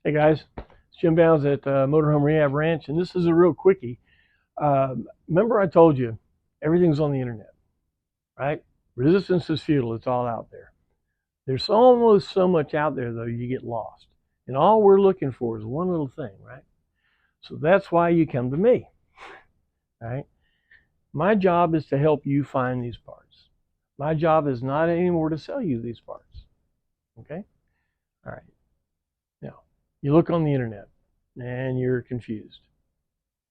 Hey guys, it's Jim Bounds at Motorhome Rehab Ranch, and this is a real quickie. Remember I told you everything's on the internet, right? Resistance is futile, it's all out there. There's almost so much out there though you get lost. And all we're looking for is one little thing, right? So that's why you come to me, right? My job is to help you find these parts. My job is not anymore to sell you these parts. Okay? All right. Now, you look on the internet and you're confused.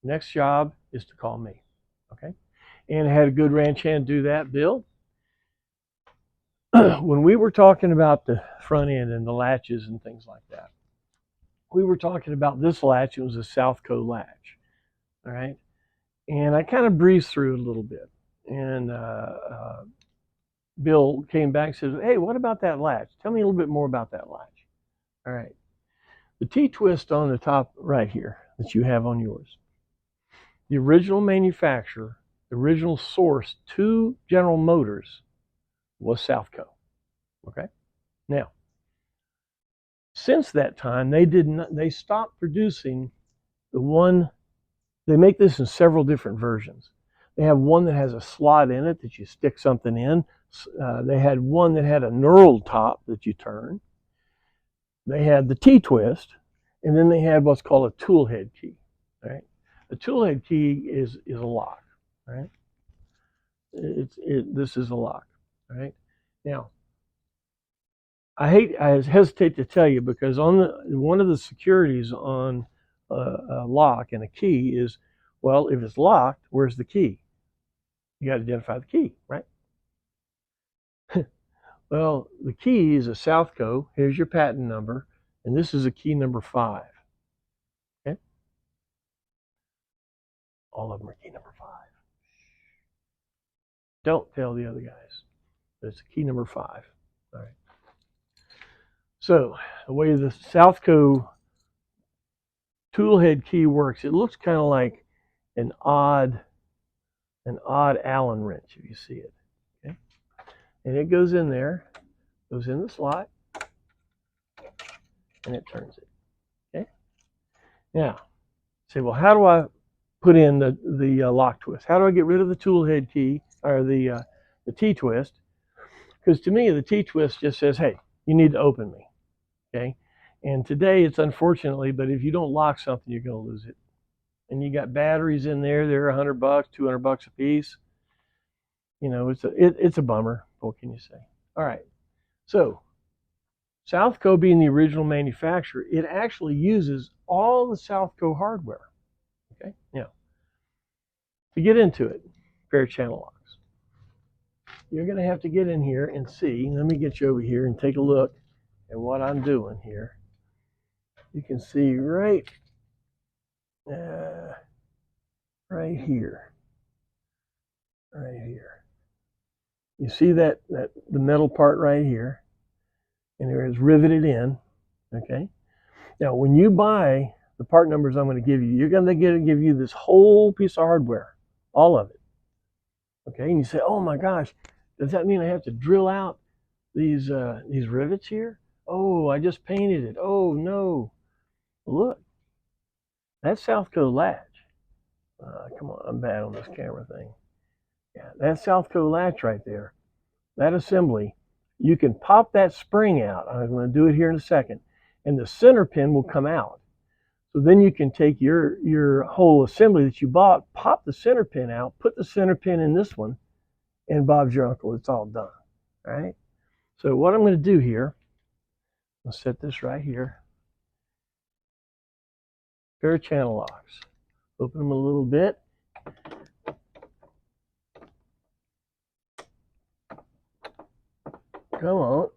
Next job is to call me. Okay? And I had a good ranch hand do that, Bill. When we were talking about the front end and the latches and things like that, we were talking about this latch. It was a Southco latch. All right. And I kind of breezed through it a little bit. And Bill came back and said, "Hey, what about that latch? Tell me a little bit more about that latch." All right. The T-twist on the top right here that you have on yours, the original manufacturer, the original source to General Motors was Southco. Okay. Now, since that time, they stopped producing the one. They make this in several different versions. They have one that has a slot in it that you stick something in. They had one that had a knurled top that you turn. They had the T-twist, and then they had what's called a tool head key. Right? A tool head key is a lock. Right? This is a lock. Right? Now, I hesitate to tell you because on one of the securities on a lock and a key is, well, if it's locked, where's the key? You got to identify the key, right? Well, the key is a Southco. Here's your patent number, and this is a key number 5. Okay, all of them are key number 5. Don't tell the other guys, but it's key number 5. All right. So the way the Southco tool head key works, it looks kind of like an odd Allen wrench if you see it. Okay, and it goes in there, goes in the slot, and it turns it. Okay. Now, say, well, how do I put in the lock twist? How do I get rid of the tool head key or the T-twist? Because to me, the T-twist just says, hey, you need to open me. Okay. And today it's unfortunately, but if you don't lock something, you're going to lose it. And you got batteries in there. They're $100, $200 a piece. You know, it's a bummer. What can you say? All right. So Southco being the original manufacturer, it actually uses all the Southco hardware. Okay. Now, to get into it, pair of channel locks. You're going to have to get in here and see. Let me get you over here and take a look at what I'm doing here. You can see right here, right here. You see that the metal part right here, and it is riveted in. Okay. Now, when you buy the part numbers I'm going to give you, you're going to give you this whole piece of hardware, all of it. Okay. And you say, oh my gosh, does that mean I have to drill out these rivets here? Oh, I just painted it. Oh no. Look, that's Southco latch. Come on, I'm bad on this camera thing. Yeah, that's Southco latch right there. That assembly, you can pop that spring out. I'm going to do it here in a second. And the center pin will come out. So then you can take your whole assembly that you bought, pop the center pin out, put the center pin in this one, and Bob's your uncle. It's all done. All right. So what I'm going to do here, I'll set this right here. Pair of channel locks. Open them a little bit. Come on.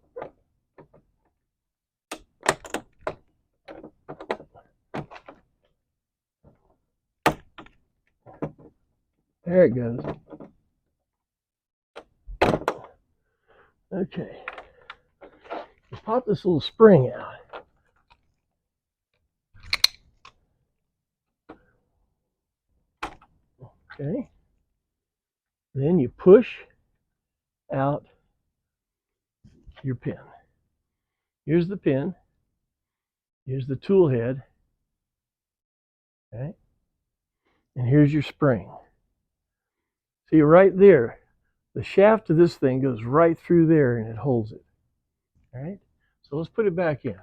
There it goes. Okay. Let's pop this little spring out. Okay. Then you push out your pin. Here's the pin. Here's the tool head. Okay. And here's your spring. See right there, the shaft of this thing goes right through there and it holds it. All right. So let's put it back in.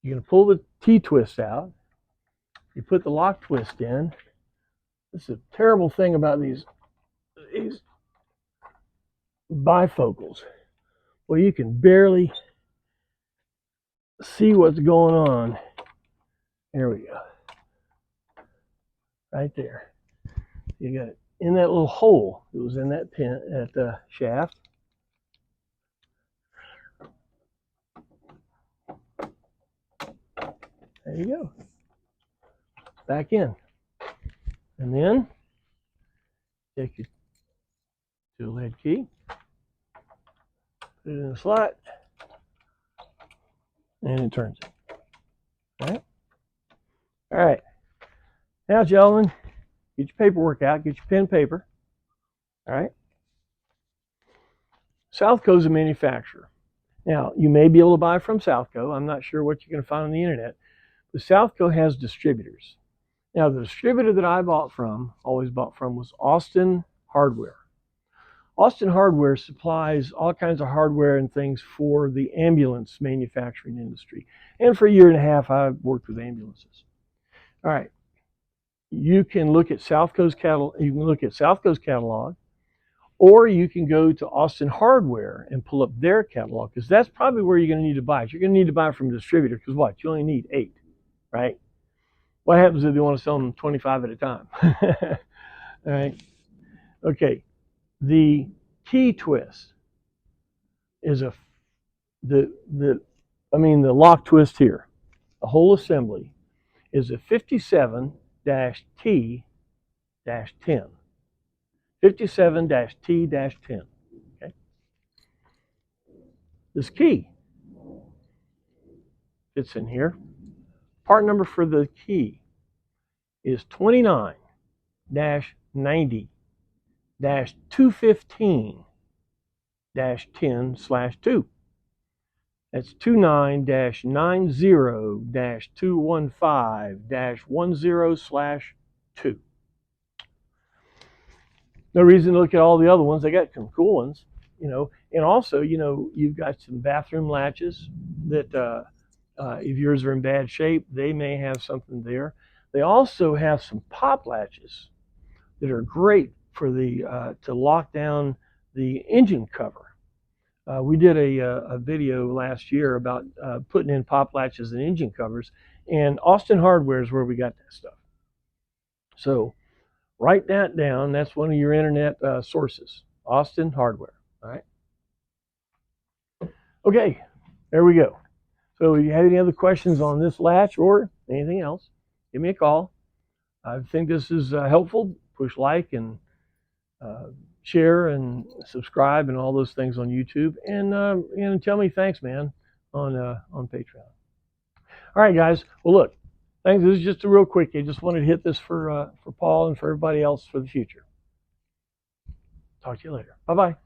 You're going to pull the T-twist out. You put the lock twist in. This is a terrible thing about these bifocals. Well, you can barely see what's going on. There we go. Right there. You got it in that little hole that was in that pin, that shaft. There you go. Back in. And then take your tool head key, put it in the slot, and it turns it. All right. All right. Now, gentlemen, get your paperwork out. Get your pen and paper. All right. Southco is a manufacturer. Now, you may be able to buy from Southco. I'm not sure what you're going to find on the internet. But Southco has distributors. Now, the distributor that I always bought from, was Austin Hardware. Austin Hardware supplies all kinds of hardware and things for the ambulance manufacturing industry. And for a year and a half, I've worked with ambulances. All right. You can look at Southco's catalog, or you can go to Austin Hardware and pull up their catalog, because that's probably where you're going to need to buy it. You're going to need to buy it from a distributor, because what? You only need 8, right? What happens if you want to sell them 25 at a time? All right. Okay. The T-twist is the lock twist here. The whole assembly is a 57-T-10. 57-T-10. Okay. This key fits in here. Part number for the key is 29-90-215-10/2. That's 29-90-215-10/2. No reason to look at all the other ones. They got some cool ones, and also, you've got some bathroom latches that, if yours are in bad shape, they may have something there. They also have some pop latches that are great for to lock down the engine cover. We did a video last year about putting in pop latches and engine covers, and Austin Hardware is where we got that stuff. So write that down. That's one of your internet sources, Austin Hardware. All right. Okay, there we go. So if you have any other questions on this latch or anything else, give me a call. I think this is helpful. Push like and share and subscribe and all those things on YouTube, and tell me thanks, man, on Patreon. All right, guys. Well, look, thanks. This is just a real quick. I just wanted to hit this for Paul and for everybody else for the future. Talk to you later. Bye-bye.